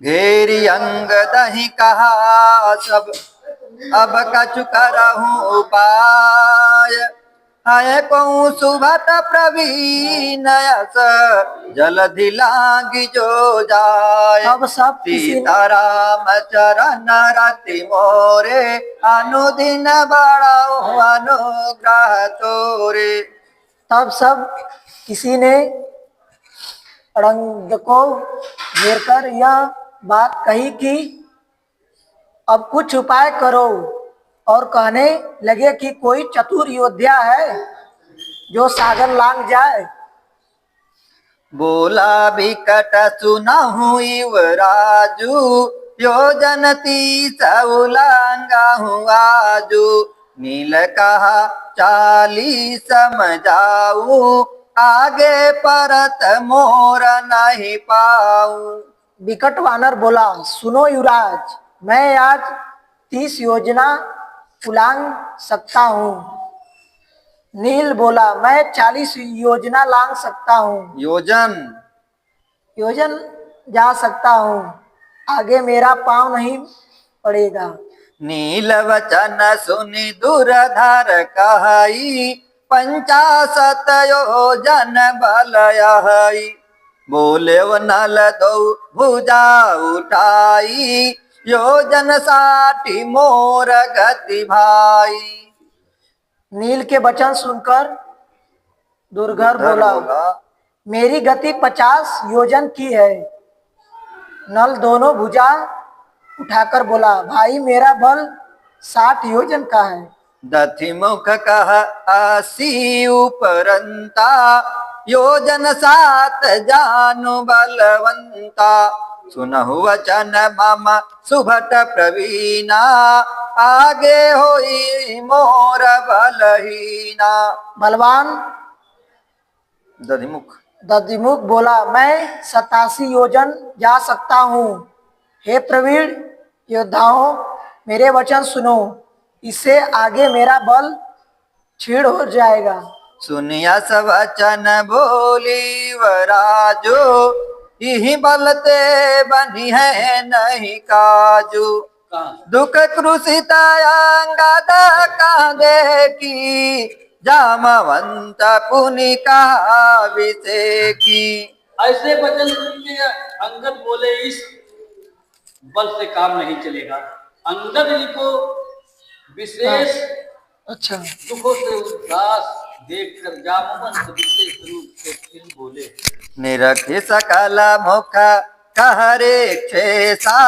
घेरी अंग दही कहा सब अब कछु करहूँ उपाय। है कहूँ सुभट प्रवीण यस जलधि लागी जो जाय। अब सब सीताराम चरण रति मोरे अनुदिन बढ़ाओ अनुग्रह तोरे। तब सब किसी ने अड़ंग को घेर कर यह बात कही कि अब कुछ उपाय करो, और कहने लगे कि कोई चतुर योद्धा है जो सागर लांग जाए। बोला बिकट सुनहु युवराजु योजन तीस उलांगा हूँ आजू। नील कहा चाली समझाऊ आगे परत मोर नहीं पाऊं। विकट वानर बोला, सुनो युवराज, मैं आज 30 योजना उलांग सकता हूँ। नील बोला, मैं 40 योजना लांग सकता हूँ। योजन जा सकता हूँ, आगे मेरा पाँव नहीं पड़ेगा। नील वचन सुनि दुरधर कहई 50 योजन बल यही। बोले वो नल दो भुजा उठाई योजन 60 मोर गति भाई। नील के वचन सुनकर दुर्धर बोला, मेरी गति 50 योजन की है। नल दोनों भुजा उठाकर बोला, भाई मेरा बल 60 योजन का है। दधि मुख कह 80 उपरंता योजन 7 जानु बलवंता। सुनहु वचन मम सुभट प्रवीणा आगे होई मोर बलहीना। बलवान दधिमुख दधिमुख बोला, मैं 87 योजन जा सकता हूँ। हे प्रवीण योद्धाओं, मेरे वचन सुनो, इससे आगे मेरा बल क्षीण हो जाएगा। सुनिया सब वचन बोली वराजो यही बलते बनी है नहीं काजू। दुख क्रुशित अंगद कांदे की जामवंत पुनि कहा विषे की। ऐसे वचन सुन के अंगद बोले, इस बल से काम नहीं चलेगा। अंगद जी को विशेष दुखों से उदास देखकर जामवंत विशेष रूप से खिल बोले। निरखि सकल मुख कहरे क्षेसा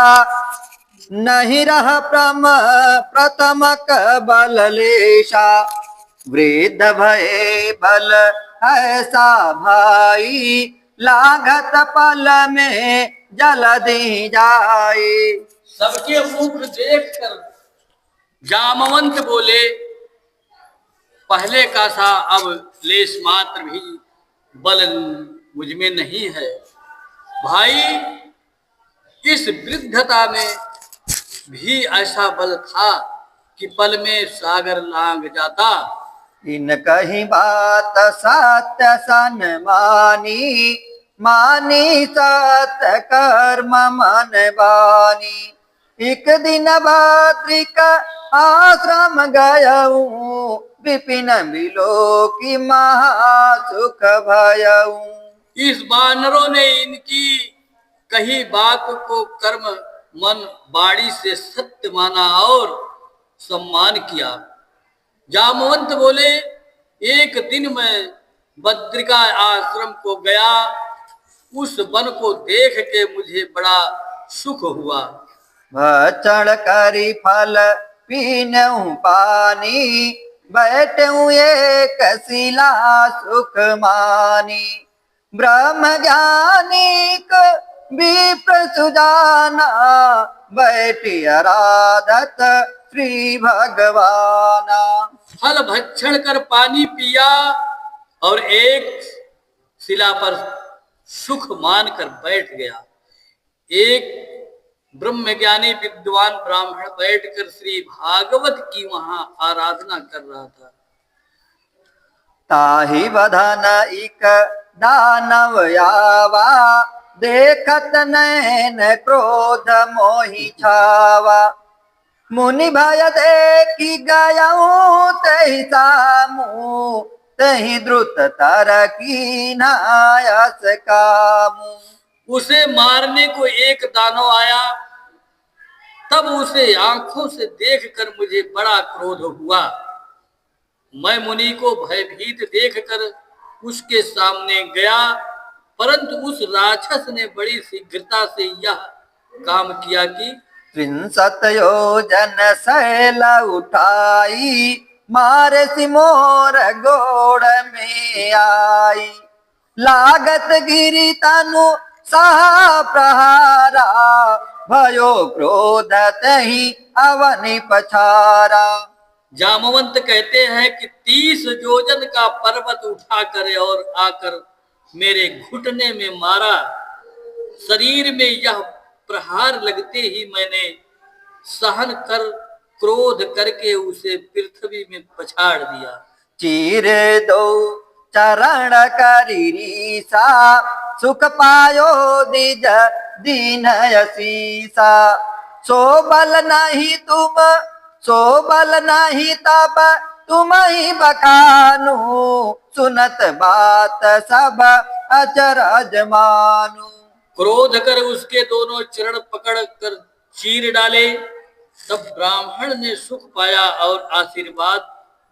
नहीं रह प्रथम बल लेशा। वृद्ध भय बल ऐसा भाई लागत पल में जल्दी जाए। सबके मुख देखकर जामवंत बोले, पहले का सा अब लेश मात्र भी बल मुझमें नहीं है। भाई इस वृद्धता में भी ऐसा बल था कि पल में सागर लांग जाता। इन कहीं बात सत्य सन मानी मानी सत्य कर्म मन बानी। एक दिन भाद्रिक आश्रम गयऊँ विपिन बिलो की महासुख भयऊँ। इस वानरों ने इनकी कही बात को कर्म मन बाड़ी से सत्य माना और सम्मान किया। जामवंत बोले, एक दिन मैं बद्रिका आश्रम को गया, उस वन को देख के मुझे बड़ा सुख हुआ। भक्षण करी फल पीनऊँ पानी बैठूँ एक शिला सुख मानी। ब्रह्म ज्ञानिक विप्र सुजाना बैठी आराधत श्री भगवाना। फल भक्षण कर पानी पिया और एक शिला पर सुख मानकर बैठ गया। एक ब्रह्मज्ञानी विद्वान ब्राह्मण बैठकर श्री भागवत की वहां आराधना कर रहा था। ताहि बधन इक दानव यावा देखत नैन क्रोध मोहि छावा। मुनि भय देखी गयऊँ तहि सामू, तहि द्रुत तर की नायस कामू। उसे मारने को एक दानव आया, तब उसे आंखों से देखकर मुझे बड़ा क्रोध हुआ। मैं मुनि को भयभीत देखकर उसके सामने गया, परंतु उस राक्षस ने बड़ी शीघ्रता से यह काम किया कि त्रिंसत योजन शैल उठाई, मारे सिमोर गोड़ में आई। लागत गिरी तनु सहा प्रहारा, भयो क्रोध तहि अवनि पछारा। जामवंत कहते हैं कि 30 योजन का पर्वत उठा कर और आकर मेरे घुटने में मारा। शरीर में यह प्रहार लगते ही मैंने सहन कर क्रोध करके उसे पृथ्वी में पछाड़ दिया। चीर दो चरण करीसा, सुख पायो दिज दीन यसीसा। सो बल नहीं तुम, सो बल नहीं तब तुम ही बखानू, सुनत बात सब अचरज मानू। क्रोध कर उसके दोनों चरण पकड़ कर चीर डाले। तब ब्राह्मण ने सुख पाया और आशीर्वाद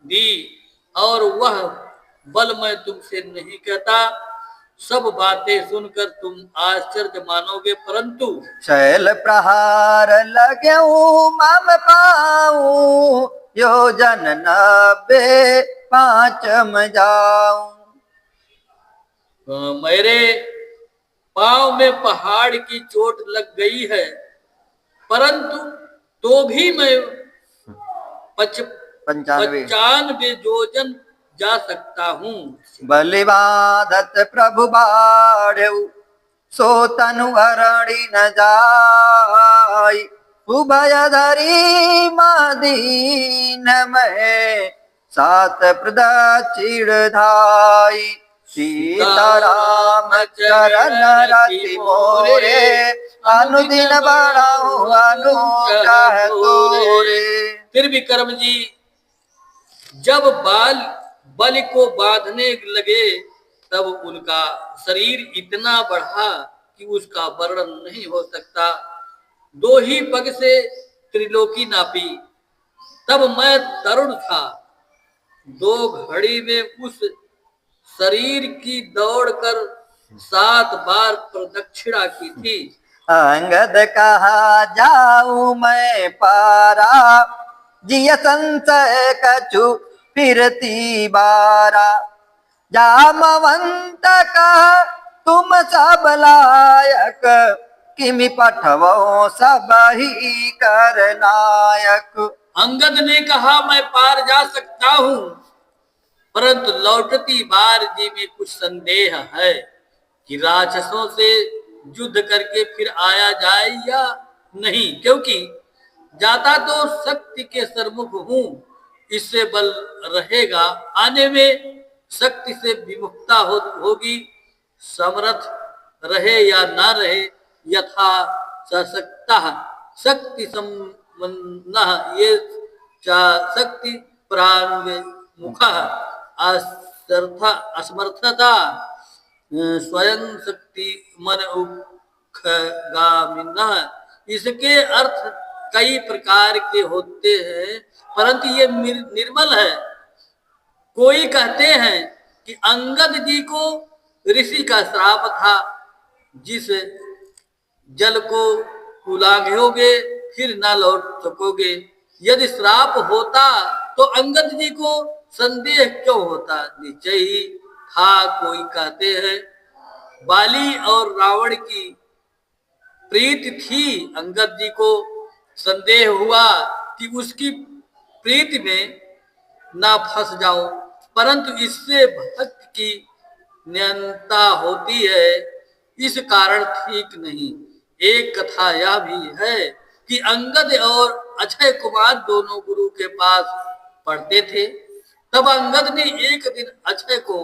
दी, और वह बल मैं तुमसे नहीं कहता। सब बातें सुनकर तुम आश्चर्य मानोगे, परंतु शैल प्रहार लगे मम पाऊं, योजन 90 पाँचम जाऊं। मेरे पांव में पहाड़ की चोट लग गई है, परंतु तो भी मैं 95 योजन जा सकता हूँ। बलिबाधत प्रभु बाढ़ऊ, सो तनु हरणी न जाई। उभय धरी मदीन में, सात प्रदक्षिण धाई। सीताराम चरण रति मोरे, अनुदिन बढ़ाऊं अनुग्रह तोरे। फिर भी कर्म जी जब बलि को बांधने लगे, तब उनका शरीर इतना बढ़ा कि उसका वर्णन नहीं हो सकता। 2 ही पग से त्रिलोकी नापी। तब मैं तरुण था। 2 घड़ी में उस शरीर की दौड़कर 7 बार प्रदक्षिणा की थी। अंगद कहा जाऊं मैं पारा, जिय संशय कछु फिरती बारा। जामवंत कहा तुम सब लायक, किमि पठवो सब ही कर नायक। अंगद ने कहा मैं पार जा सकता हूँ, परंतु लौटती बार जी में कुछ संदेह है कि राक्षसों से युद्ध करके फिर आया जाए या नहीं, क्योंकि जाता तो शक्ति के सरमुख हूँ, इससे बल रहेगा। आने में शक्ति से विमुखता होगी। समर्थ रहे या ना रहे, यथा सशक्ता शक्ति संपन्न ये शक्ति प्राण मुख असमर्थता स्वयं शक्ति मन उखगामिन। इसके अर्थ कई प्रकार के होते हैं, परंतु ये निर्मल है। कोई कहते हैं कि अंगद जी को ऋषि का श्राप था, जिस जल को उलांघोगे फिर ना लौट सकोगे। यदि श्राप होता तो अंगद जी को संदेह क्यों होता, निश्चय ही था। कोई कहते हैं बाली और रावण की प्रीति थी, अंगद जी को संदेह हुआ कि उसकी प्रीति में ना फंस जाऊं, परंतु इससे भक्त की न्यूनता होती है, इस कारण ठीक नहीं। एक कथा यह भी है कि अंगद और अक्षय कुमार दोनों गुरु के पास पढ़ते थे। तब अंगद ने एक दिन अक्षय को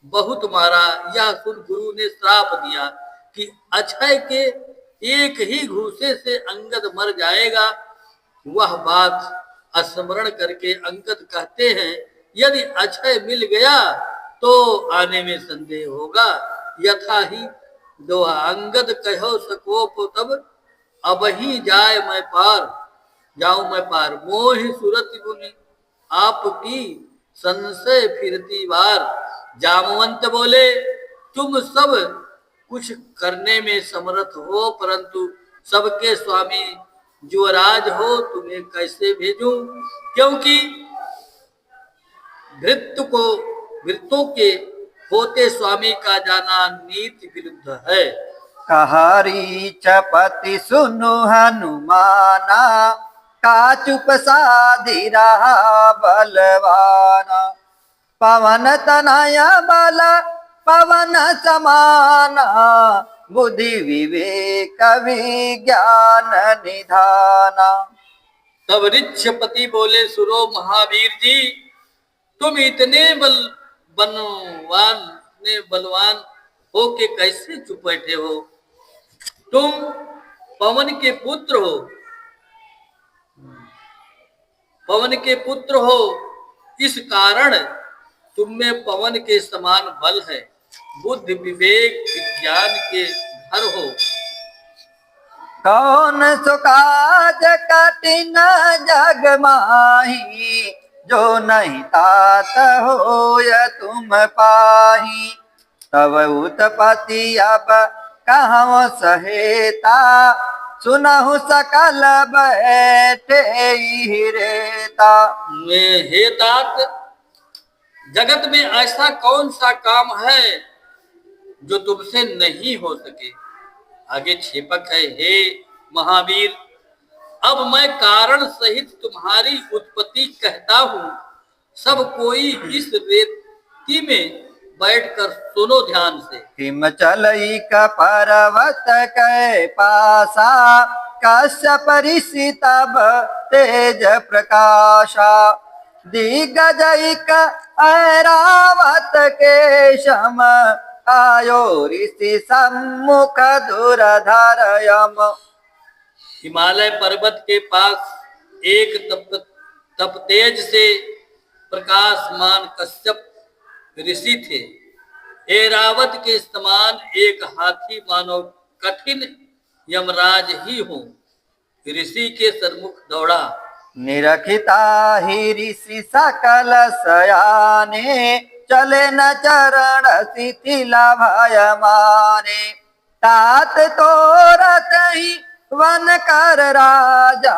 बहुत मारा। यह सुन गुरु ने श्राप दिया कि अक्षय के एक ही घूसे से अंगद मर जाएगा। वह बात स्मरण करके अंगद कहते हैं, यदि अक्षय मिल गया तो आने में संदेह होगा। यथा ही दोहा अंगद कहो सकोप तब, अब ही जाए मैं पार, जाऊं मैं पार। मोहि सुरति मुनि आपकी संशय फिरती बार। जामवंत बोले, तुम सब कुछ करने में समर्थ हो, परंतु सबके स्वामी युवराज हो, तुम्हें कैसे भेजूं? क्योंकि भृत्यों के होते स्वामी का जाना नीति विरुद्ध है। कहारी चपति सुनु हनुमाना, का चुप साधी रहा बलवाना। पवन तनया बल पवन समाना, बुद्धि विवेक विज्ञान निधाना। तब ऋक्षपति बोले, सुरो महावीर जी, तुम इतने बलवान हो के कैसे चुप बैठे हो? तुम पवन के पुत्र हो, पवन के पुत्र हो, इस कारण तुम में पवन के समान बल है। बुद्धि विवेक विज्ञान के घर हो। कौन सुकाज कठिन जग माही, जो नहीं तात होय तुम पाही। तब उत्पत्ति अब कहूँ सहेता, सुनहु सकल बैठे ही रेता। मैं हे तात, जगत में ऐसा कौन सा काम है जो तुमसे नहीं हो सके? आगे क्षेपक है, हे महावीर, अब मैं कारण सहित तुम्हारी उत्पत्ति कहता हूँ। सब कोई इस रेती में बैठकर सुनो ध्यान से। हिमचलई का पर्वत के पासा, कश्यप ऋषि तब तेज प्रकाशा। दिग्गजैक ऐरावत के शम, आयो ऋषि सम्मुख दुरधर यम। हिमालय पर्वत के पास एक तप तेज से प्रकाशमान कश्यप ऋषि थे। ऐरावत के समान एक हाथी मानो कठिन यमराज ही हो, ऋषि के सन्मुख दौड़ा। निरखिता ही ऋषि सकल सयाने, चले न चरण शिथिला भय माने। तात तोरत ही वन कर राजा,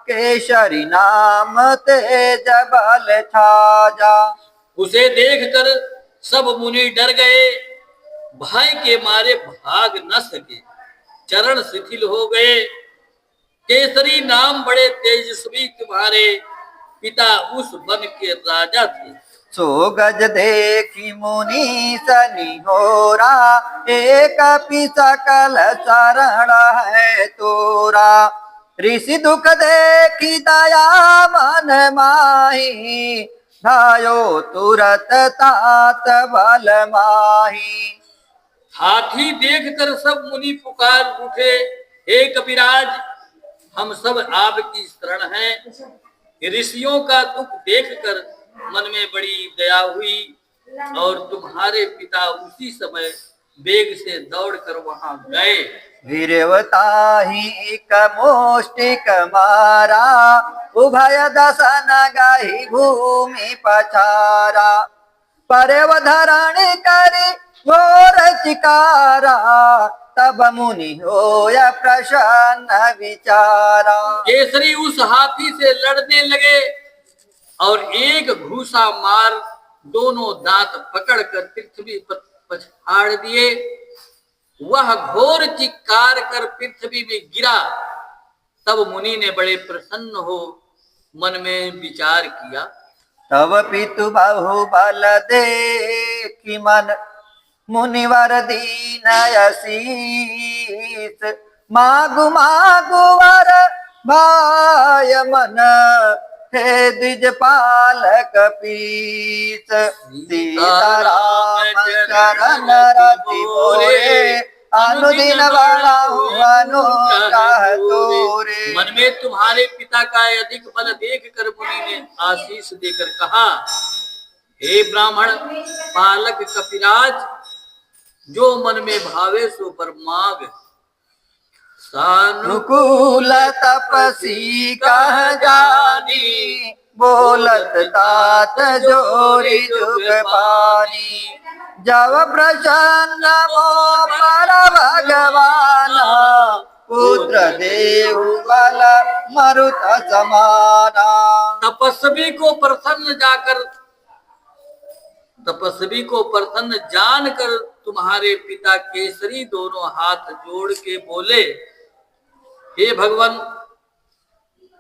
केशरी नाम तेज बल छाजा। उसे देखकर सब मुनि डर गए, भय के मारे भाग न सके, चरण शिथिल हो गए। केसरी नाम बड़े तेजस्वी तुम्हारे पिता उस वन के राजा थे। सो गज देखी मुनि सनिहोरा, एक पि सकल शरण है तोरा। ऋषि दुख देखी दया मन माही, धायो तुरत तात बल माही। हाथी देखकर सब मुनि पुकार उठे, हे कपिराज, हम सब आपकी शरण हैं। ऋषियों का दुख देखकर मन में बड़ी दया हुई और तुम्हारे पिता उसी समय वेग से दौड़कर वहां गए। वीरवता ही कमोष्टिक मारा, उभय दसन गाही भूमि पछारा। परव धरण करी घोर चिकारा, तब मुनि होय प्रसन्न विचारा। केसरी उस हाथी से लड़ने लगे और एक घूसा मार दोनों दांत पकड़कर पृथ्वी पर पछाड़ दिए। वह घोर चित्कार कर पृथ्वी में गिरा। तब मुनि ने बड़े प्रसन्न हो मन में विचार किया। तब पितु बहु बल देखि मन, मुनिवर दीन असीस। मागु मागु वर भाय मन, हे द्विज पालक पीस। सीताराम चरण रति मोरे, अनुदिन बढ़ाऊं अनुग्रह तोरे। मन में तुम्हारे पिता का अधिक बल देख कर मुनि ने आशीष देकर कहा, हे ब्राह्मण पालक कपिराज, जो मन में भावे सो पर मांग। अनुकूल तपसी कह जानी, बोलत तात जोरी जुग पानी। जब प्रसन्न मो पर भगवान, पुत्र देव बल मरुत समाना। तपस्वी को प्रसन्न जानकर तुम्हारे पिता केसरी दोनों हाथ जोड़ के बोले, हे भगवान,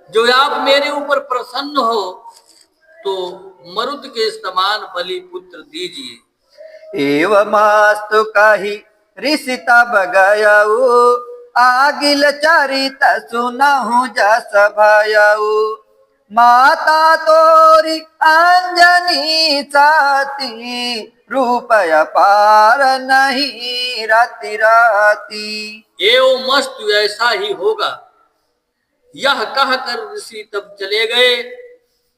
जो आप मेरे ऊपर प्रसन्न हो तो मरुत के समान बलि पुत्र दीजिए। एवमास्तु कही ऋषि तब गयऊ, आगिल चरित सुनहु जस भयऊ। माता तोरी अंजनी साती, रूपय पार नहीं रति रति। एवं मस्तु ऐसा ही होगा, यह कहकर ऋषि तब चले गए।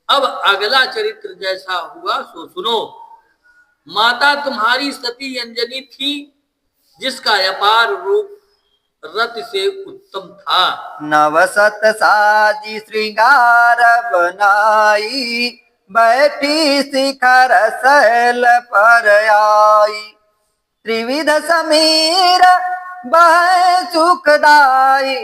अब अगला चरित्र जैसा हुआ सो सुनो। माता तुम्हारी सती अंजनी थी, जिसका अपार रूप रति से उत्तम था। नवसत साजी श्रृंगार बनाई, बैठी शिखर शैल पर आई। त्रिविध समीर बह सुखदाई,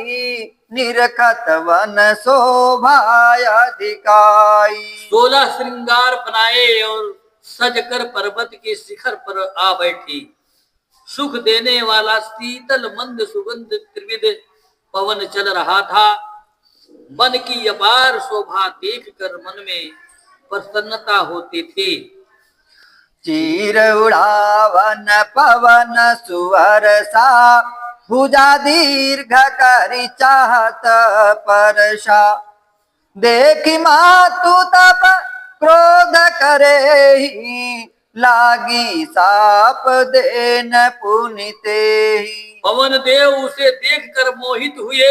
निरखत वन शोभाया दिखाई। 16 श्रृंगार बनाए और सजकर पर्वत के शिखर पर आ बैठी। सुख देने वाला शीतल मंद सुगंध त्रिविध पवन चल रहा था। वन की अपार शोभा देखकर मन में प्रसन्नता होती थी। चीर उड़ावन पवन सुवर सा, भुजा दीर्घ करी चाहत परशा। देखी मातु तब क्रोध करे, लागी साप देन पुनिते। पवन देव उसे देखकर मोहित हुए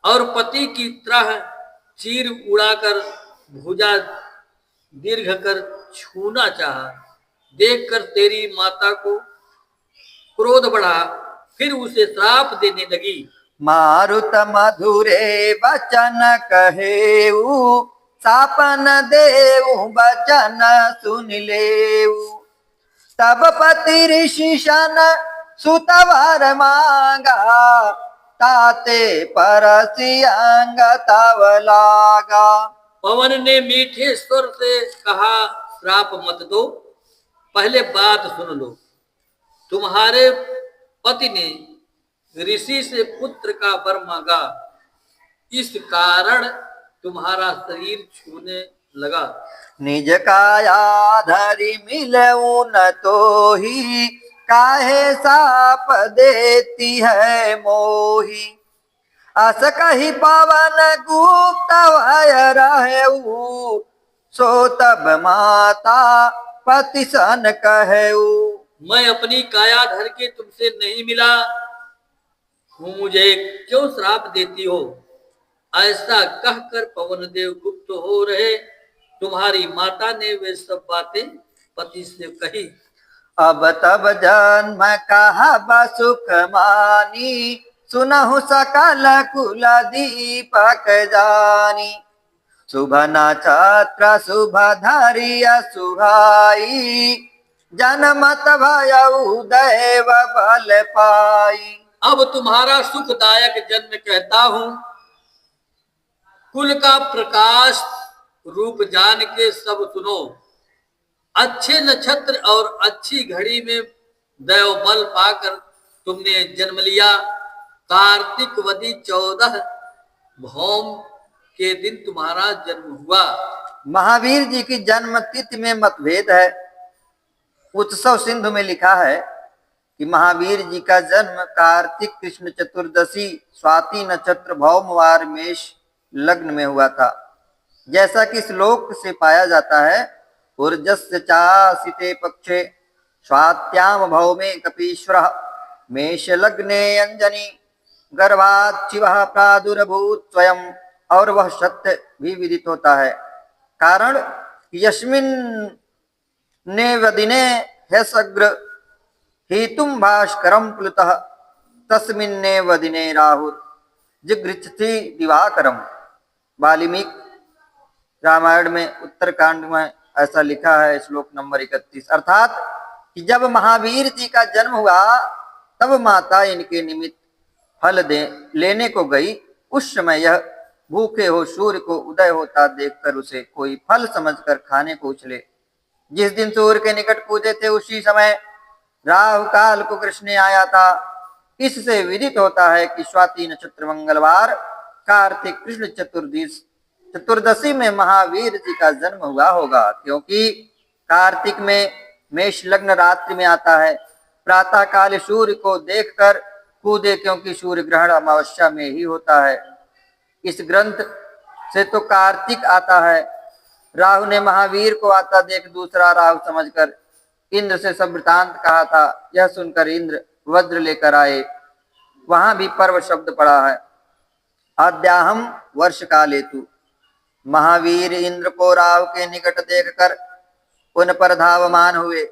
और पति की तरह चीर उड़ाकर भुजा दीर्घ कर छूना चाहा। देखकर तेरी माता को क्रोध बढ़ा, फिर उसे श्राप देने लगी। मारुत मधुरे वचन कहेऊ, सापन देऊ बचन सुन लेऊ। तब पति ऋषि शन सुतवर मांगा, ताते परसी अंग तव लागा। पवन ने मीठे स्वर से कहा, श्राप मत दो, पहले बात सुन लो। तुम्हारे पति ने ऋषि से पुत्र का वर मांगा, इस कारण तुम्हारा शरीर छूने लगा। निज काया धरि मिलऊं न तो ही, काहे साप देती है मोही। अस कही पवन गुप्त भय रहेऊ, सो तब माता पति सन कहेऊ। मैं अपनी काया धर के तुमसे नहीं मिला हूँ, मुझे क्यों श्राप देती हो? ऐसा कहकर पवन देव गुप्त हो रहे। तुम्हारी माता ने वे सब बातें पति से कही। अब तब जन्म कहा सुख मानी, सुनहु सकल कुल दीपक जानी। शुभ नक्षत्र शुभ धरिय सुहाई, जनमत भयउ दैव बल पाई। अब तुम्हारा सुखदायक जन्म कहता हूँ। कुल का प्रकाश रूप जान के सब सुनो। अच्छे नक्षत्र और अच्छी घड़ी में दैव बल पाकर तुमने जन्म लिया। कार्तिक वदी 14 भौम के दिन तुम्हारा जन्म हुआ। महावीर जी की जन्म तिथि में मतभेद है। उत्सव सिंधु में लिखा है कि महावीर जी का जन्म कार्तिक कृष्ण चतुर्दशी स्वाति नक्षत्र भौमवार मेष लग्न में हुआ था, जैसा कि श्लोक से पाया जाता है। ऊर्जस्य चासिते पक्षे स्वात्याम भौमे कपीश्वरः मेष लग्ने अंजनी गर्भात् शिवः प्रादुर्भूत स्वयं, और वह सत्य भी विदित होता है। कारण यस्मिन् नेवदिने ह्यसग्र हेतुम भास्करम प्लुतः तस्मिन्नेव दिने राहुर जिगृच्छति दिवाकरम। वाल्मीकि रामायण में उत्तरकांड में ऐसा लिखा है, श्लोक नंबर 31। अर्थात कि जब महावीर जी का जन्म हुआ तब माता इनके निमित्त फल लेने को गई। उस समय यह भूखे हो सूर्य को उदय होता देखकर उसे कोई फल समझकर खाने को उछले। जिस दिन सूर्य के निकट पूजे थे उसी समय राहु काल को कृष्ण ने आया था। इससे विदित होता है कि स्वाति नक्षत्र मंगलवार कार्तिक कृष्ण चतुर्दशी में महावीर जी का जन्म हुआ होगा, क्योंकि कार्तिक में मेष लग्न रात्रि में आता है। प्रातः काल सूर्य को देखकर कूदे, क्योंकि सूर्य ग्रहण अमावस्या में ही होता है। इस ग्रंथ से तो कार्तिक आता है। राहु ने महावीर को आता देख दूसरा राहु समझकर इंद्र से सब वृतांत कहा था। यह सुनकर इंद्र वज्र लेकर आए। वहां भी पर्व शब्द पड़ा है। आद्याहम वर्ष काले तु। महावीर इंद्र को राहु के निकट देखकर उन पर धावमान हुए।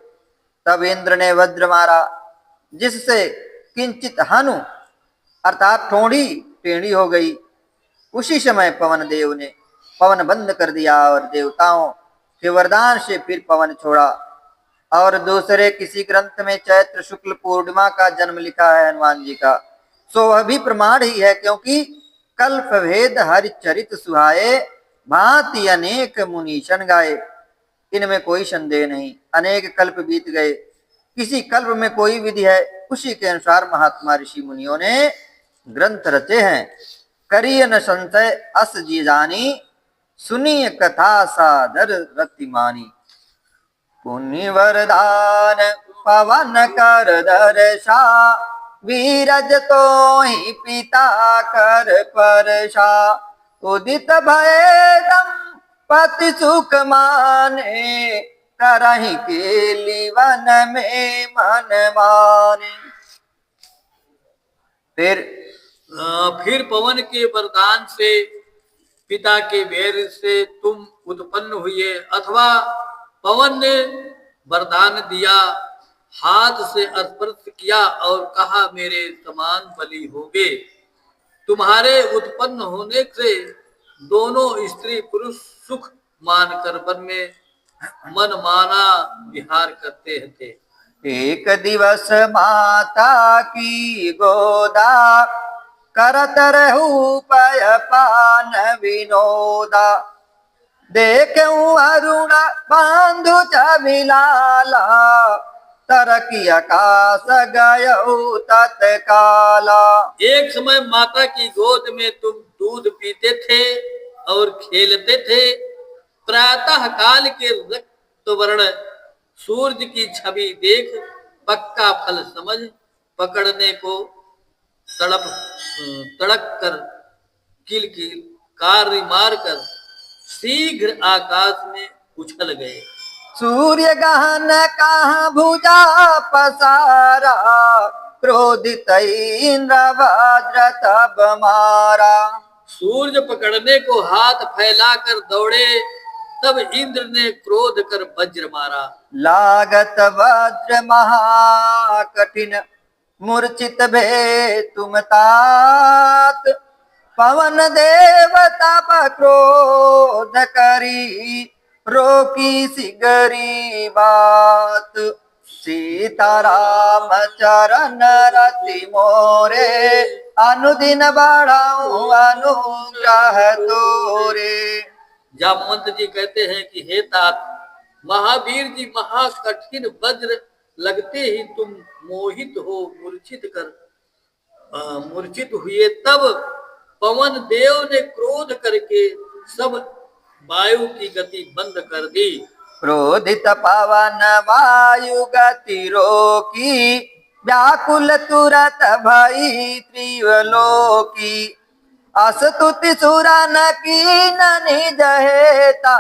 तब इंद्र ने वज्र मारा, जिससे किंचित हनु अर्थात ठोड़ी टेढ़ी हो गई। उसी समय पवन देव ने पवन बंद कर दिया और देवताओं के वरदान से फिर पवन छोड़ा। और दूसरे किसी ग्रंथ में चैत्र शुक्ल पूर्णिमा का जन्म लिखा है हनुमान जी का। सो वह भी प्रमाण ही है, क्योंकि कल्प भेद हरिचरित सुहाए भांति अनेक मुनीषण गाए। इनमें कोई संदेह नहीं। अनेक कल्प बीत गए, किसी कल्प में कोई विधि है, उसी के अनुसार महात्मा ऋषि मुनियों ने ग्रंथ रचे हैं। करिय न संशय अस जी जानी, सुनिय कथा सादर रतिमानी। पुण्य वरदान पवन कर दर्शा, वीरज तो ही पिता कर परशा। उदित भय पति सुख माने, करहि के लीवन में मन माने। फिर पवन के वरदान से पिता के वैर से तुम उत्पन्न हुए, अथवा पवन ने वरदान दिया, हाथ से स्पर्श किया और कहा मेरे समान बलि होगे। तुम्हारे उत्पन्न होने से दोनों स्त्री पुरुष सुख मानकर वन में मन माना विहार करते थे। एक दिवस माता की गोदा, करत रहू पय पान विनोदा। देखूं अरुण बांधु जमिलाला, तरकी आकाश गयो तत्काला। एक समय माता की गोद में तुम दूध पीते थे और खेलते थे। प्रातः काल के रक्त वर्ण सूर्य की छवि देख पक्का फल समझ पकड़ने को तड़क कर किल कार्य मार कर शीघ्र आकाश में उछल गए। सूर्य गहन कहाँ भुजा पसारा, क्रोधित इंद्र वज्र तब मारा। सूर्य पकड़ने को हाथ फैलाकर दौड़े, तब इंद्र ने क्रोध कर वज्र मारा। लागत वज्र महा कठिन, मूर्छित भे तुम तात। पवन देव तब क्रोध करी, रोकी सिगरी बात। सीताराम चरण रति मोरे, अनुदिन बढ़ाऊं अनुग्रह तोरे। जामवंत जी कहते हैं कि हे तात, महावीर जी महाकठिन वज्र लगते ही तुम मोहित हो मूर्छित हुए। तब पवन देव ने क्रोध करके सब वायु की गति बंद कर दी। क्रोधित पवन वायु गति रोकी, व्याकुल तुरत भई त्रिवलोकी। अस्तुति सुरन की निज हेता,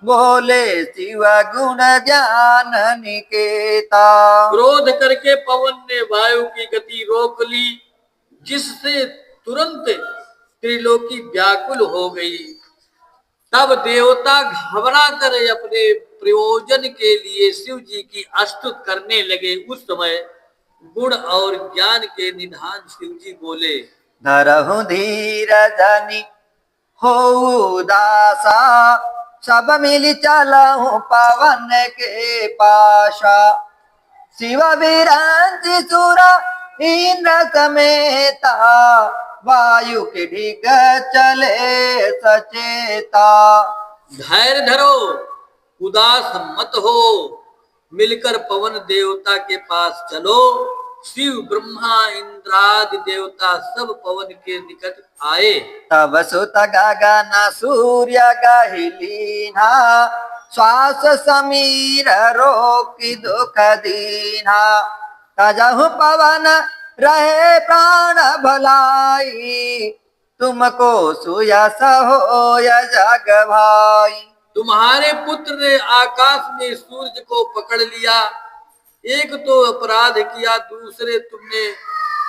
बोले शिव गुण ज्ञान निकेता। क्रोध करके पवन ने वायु की गति रोक ली, जिससे तुरंत त्रिलोकी व्याकुल हो गई। तब देवता घबरा कर अपने प्रयोजन के लिए शिव जी की स्तुति करने लगे। उस समय गुण और ज्ञान के निधान शिव जी बोले, धरहु धीर जनि हो दासा, सब मिल चलहु पवन के पाशा। शिव विरंच सुर इंद्र समेता, वायु के ढिग चले सचेता। धैर्य धरो, उदास मत हो, मिलकर पवन देवता के पास चलो। शिव ब्रह्मा इंद्रादि देवता सब पवन के निकट आए। तब सुत गगन सूर्य गहिलीना, श्वास समीर रोकी दुख दीना। तजहु पवन रहे प्राण भलाई, तुमको सुयस हो जग भाई। तुम्हारे पुत्र ने आकाश में सूरज को पकड़ लिया। एक तो अपराध किया, दूसरे तुमने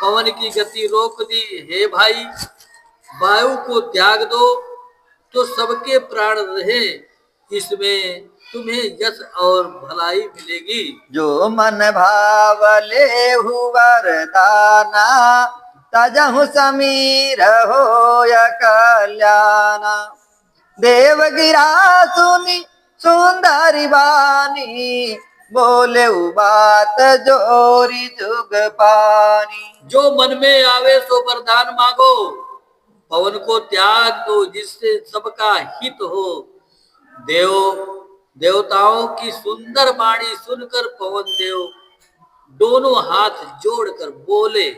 पवन की गति रोक दी। हे भाई, वायु को त्याग दो तो सबके प्राण रहे, इसमें तुम्हें यश और भलाई मिलेगी। जो मन भाव ले वरदाना, तजहु समीर हो कल्याणा। देव गिरा सुनी सुंदरी बानी, बोले बात जोरी जुग पानी। जो मन में आवे सो वरदान मांगो, पवन को त्याग दो जिससे सबका हित हो। देवताओं की सुंदर वाणी सुनकर पवन देव दोनों हाथ जोड़कर बोले,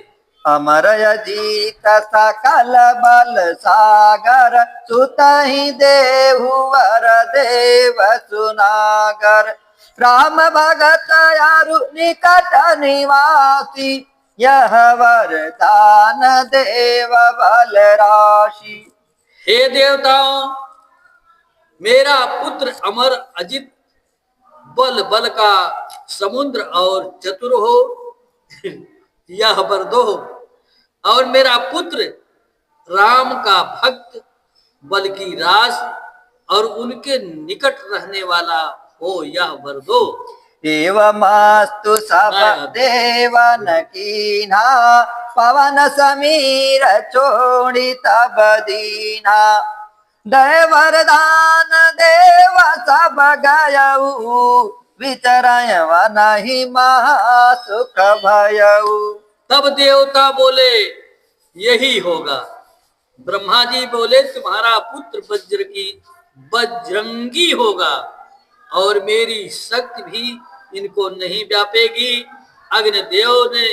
अमर अजीत सकल बल सागर, सुतहि देहु वर देव सुनागर। राम भगत अरु निकट निवासी, यह वरदान देव बल राशि। हे देवताओं, मेरा पुत्र अमर अजित बल बल का समुद्र और चतुर हो, यह वर दो। और मेरा पुत्र राम का भक्त, बल की रास और उनके निकट रहने वाला हो, यह वर दो। एवमास्तु सब देवन कीन्हा, पवन समीर छोड़ी तब दीन्हा। दय वरदान देव सब गयऊ, विचरय वनहि महा सुख भयऊ। तब देवता बोले, यही होगा। ब्रह्मा जी बोले, तुम्हारा पुत्र बजरंगी होगा और मेरी शक्ति भी इनको नहीं व्यापेगी। अग्निदेव ने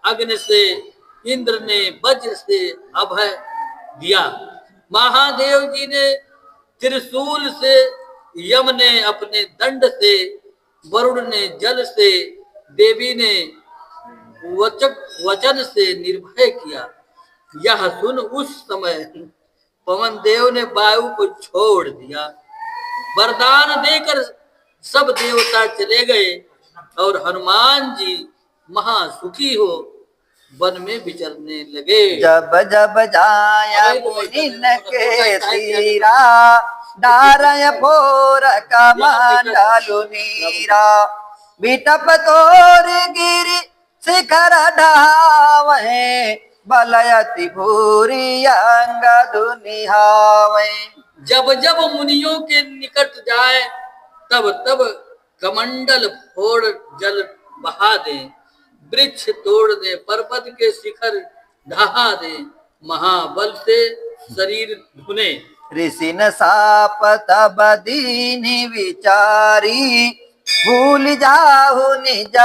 अग्नि से, इंद्र ने वज्र से अभय दिया। महादेव जी ने त्रिशूल से, यम ने अपने दंड से, वरुण ने जल से, देवी ने वचन से निर्भय किया। यह सुन उस समय पवन देव ने वायु को छोड़ दिया। वरदान देकर सब देवता चले गए और हनुमान जी महासुखी हो वन में विचरने लगे। जब जब जाया मुनिन के तीरा, डारय फोर कमंडलु नीरा। बिटप तोर गिरि शिखर ढावे, बलयति भूरि अंग दुनिहावे। जब जब मुनियों के निकट जाए, तब तब कमंडल फोड़ जल बहा दे, वृक्ष तोड़ दे, पर्वत के शिखर ढहा दे, महाबल से शरीर धुने। ऋषि न साप तब दीनि विचारी, भूल जाहु निज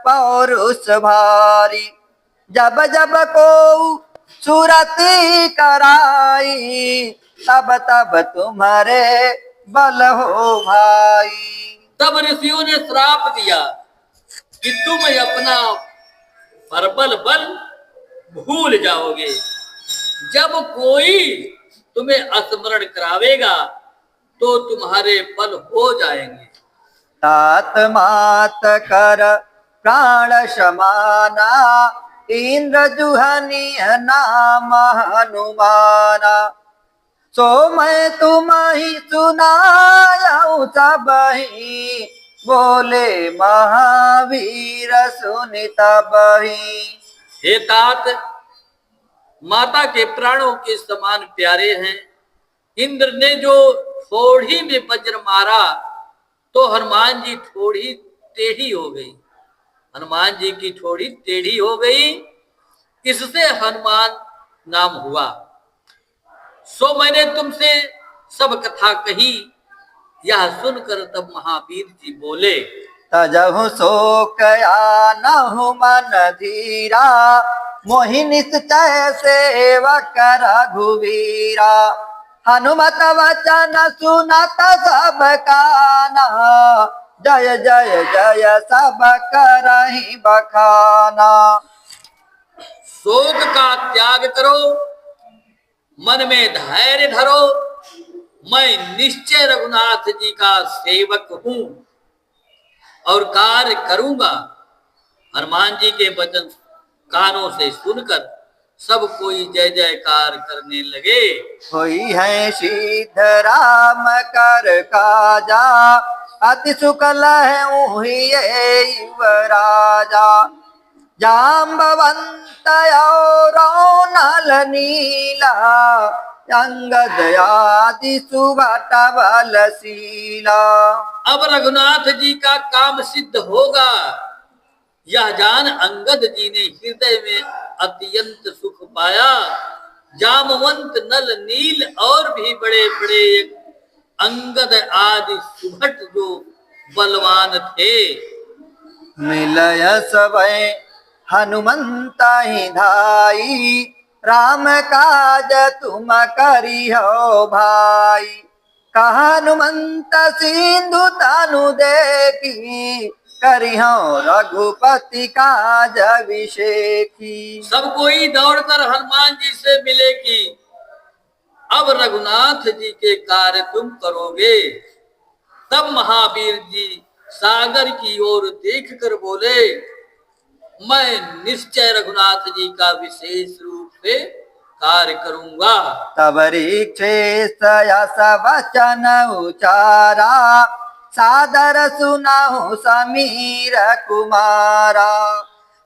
पौरुष भारी। जब जब को सुरति कराई, तब तब तुम्हारे बल हो भाई। तब ऋषियों ने श्राप दिया कि तुम अपना प्रबल बल भूल जाओगे। जब कोई तुम्हें स्मरण करावेगा, तो तुम्हारे बल हो जाएंगे। तात मात कर प्राण समाना इंद्र जुहनीय नाम हनुमाना। सो मैं तुम्हें सुनाऊं सबहि बोले महावीर सुनित बही। हे तात, माता के प्राणों के समान प्यारे हैं। इंद्र ने जो थोड़ी में वज्र मारा तो हनुमान जी थोड़ी टेढ़ी हो गई। हनुमान जी की थोड़ी टेढ़ी हो गई, इससे हनुमान नाम हुआ। सो मैंने तुमसे सब कथा कही। यह सुनकर तब महावीर जी बोले, तजहु शोक आनहु मन धीरा मोहि निश्चय सेवक रघुवीरा। हनुमत वचन सुनत सब काना जय जय जय सब करहि बखाना। शोक का त्याग करो, मन में धैर्य धरो। मैं निश्चय रघुनाथ जी का सेवक हूं और कार्य करूंगा। हनुमान जी के वचन कानों से सुनकर सब कोई जय जयकार करने लगे। होई है सिद्ध राम कर काजा अति सुकल है राजा। जाम्बवंत और नल नीला अंगद आदि सुभट बलशीला। अब रघुनाथ जी का काम सिद्ध होगा, यह जान अंगद जी ने हृदय में अत्यंत सुख पाया। जामवंत नल नील और भी बड़े बड़े अंगद आदि सुभट जो बलवान थे, मिलय सबय हनुमंत ही धाई राम काज तुम करिहो भाई। हनुमंत सिंधु तनु देखी करिहो रघुपति काज अभिषेकी। सब कोई दौड़कर हनुमान जी से मिले कि अब रघुनाथ जी के कार्य तुम करोगे। तब महावीर जी सागर की ओर देखकर बोले, मैं निश्चय रघुनाथ जी का विशेष रूप से कार्य करूंगा। तब रीक्षेश यस वचन उचारा सादर सुनाहु समीर कुमारा।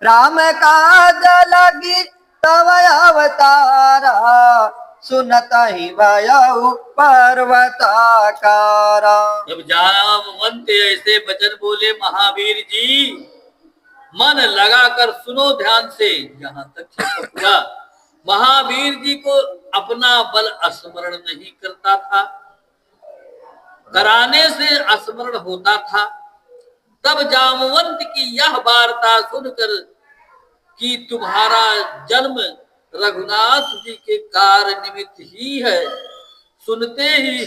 राम काज लगी तव अवतारा सुनत ही भयउ पर्वताकारा। जब जामवंत ऐसे वचन बोले महावीर जी, मन लगाकर सुनो ध्यान से। यहाँ तक पूरा महावीर जी को अपना बल स्मरण नहीं करता था, कराने से स्मरण होता था। तब जामवंत की यह वार्ता सुनकर कि तुम्हारा जन्म रघुनाथ जी के कार्य निमित्त ही है, सुनते ही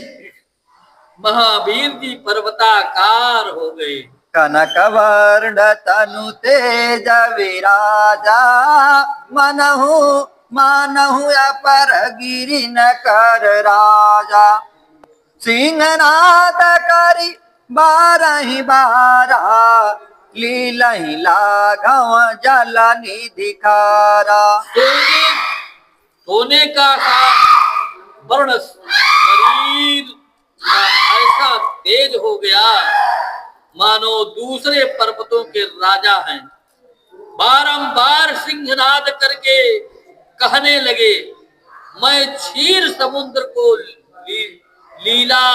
महावीर जी पर्वताकार हो गए। कनक वर्ण तनु तेज विराजा मनहु मानहु अपर गिरि न कर राजा। सिंहनाद करि बारहि बारा लीलहि लाघव जल निधि खारा। सोने का वर्ण शरीर ऐसा तेज हो गया मानो दूसरे पर्वतों के राजा हैं। बारंबार सिंहनाद करके कहने लगे, मैं क्षीर समुद्र को लीला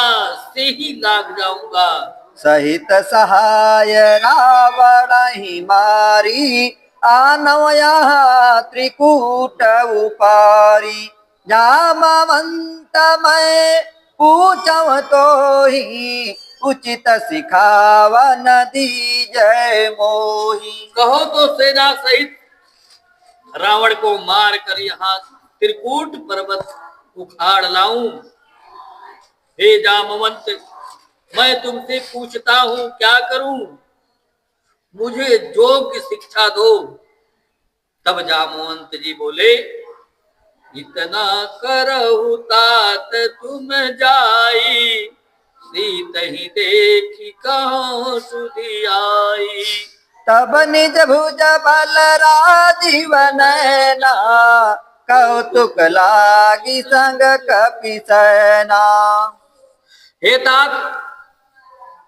से ही लाग जाऊंगा। सहित सहाय रावण ही मारी आनव यहाँ त्रिकूट उपारी। जामवंत मैं पूछव तो ही उचित सिखावन दीजय मोही। कहो तो सेना सहित रावण को मार कर यहाँ त्रिकूट पर्वत उखाड़ लाऊं। हे जामवंत, मैं तुमसे पूछता हूँ क्या करूं, मुझे योग की शिक्षा दो। तब जामवंत जी बोले, इतना करहु तात तुम जाई सीत ही देखी कहाँ सुधी आई। तब निज भुज बल राजीव नैना, कौतुक लागी संग कपि सैना। हे तात,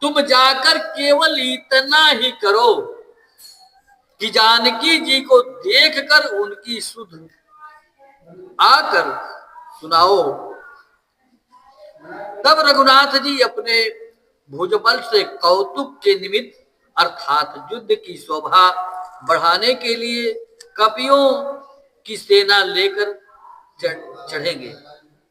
तुम जाकर केवल इतना ही करो कि जानकी जी को देखकर उनकी सुध आकर सुनाओ। तब रघुनाथ जी अपने भुजबल से कौतुक के निमित्त अर्थात युद्ध की शोभा बढ़ाने के लिए कपियों की सेना लेकर चढ़ेंगे।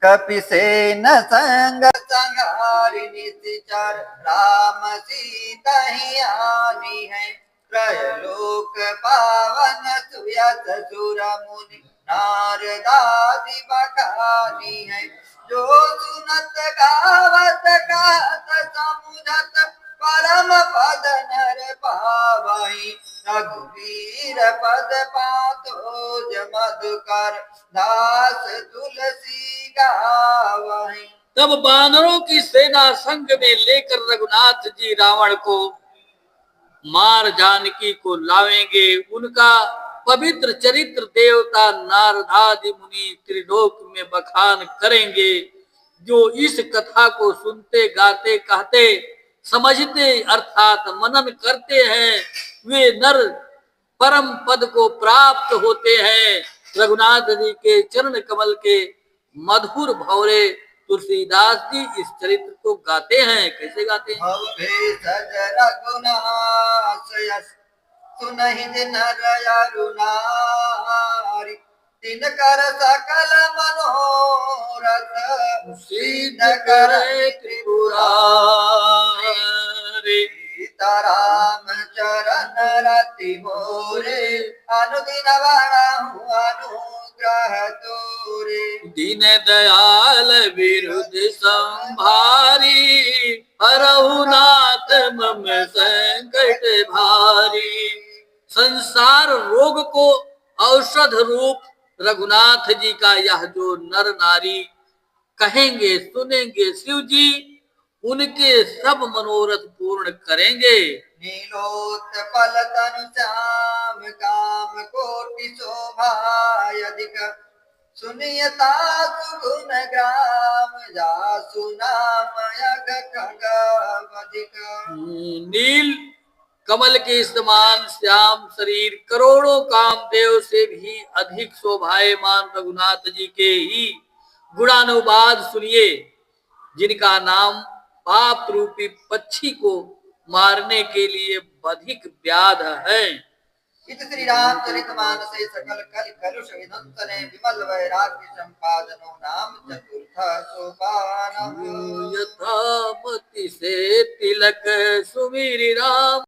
कपि सेन संग संहारि निश्चर, राम सीता ही आनी है। त्रैलोक पावन सुयस सुर मुनि, नारदादि बखानी है। जो सुनत गावत गात समुझत, परम पद नर पावहि। रघुवीर पद पातोज मधुकर, दास तुलसी गावहि। तब बानरों की सेना संग में लेकर रघुनाथ जी रावण को मार जानकी को लावेंगे। उनका पवित्र चरित्र देवता नारदादि मुनि त्रिलोक में बखान करेंगे। जो इस कथा को सुनते गाते कहते समझते अर्थात मनन करते हैं, वे नर परम पद को प्राप्त होते हैं। रघुनाथ जी के चरण कमल के मधुर भौरे तुलसीदास जी इस चरित्र को गाते हैं। कैसे गाते हैं? भवभेषज रघुनाथ यस, सुनहि नर अरु नारी। तिनकर सकल मनोरथ, सिद्ध करे त्रिपुरारी। सीताराम चरण रति मोरे, अनुदिन बरहु अनुग्रह तोरे। दीन दयाल विरुद्ध संभारी, हरहु नाथ मम संकट भारी। संसार रोग को औषध रूप रघुनाथ जी का यह जो नर नारी कहेंगे सुनेंगे, शिव जी उनके सब मनोरथ पूर्ण करेंगे। नीलोत्पल तनु श्याम, काम कोटि शोभा अधिक। सुनियता सुगुण ग्राम, जासु नाम यग खगवधिक। नील कमल के समान श्याम शरीर, करोड़ों कामदेव से भी अधिक शोभायमान रघुनाथ जी के ही गुणानुवाद सुनिए, जिनका नाम पाप रूपी पक्षी को मारने के लिए अधिक व्याध है। इत श्री रामचरितमानस सकल कल कलुष विनंतने, विमल वैराग्य संपादनो नाम चतुर्थ सोपान। यथामति से तिलक सुमिरि राम,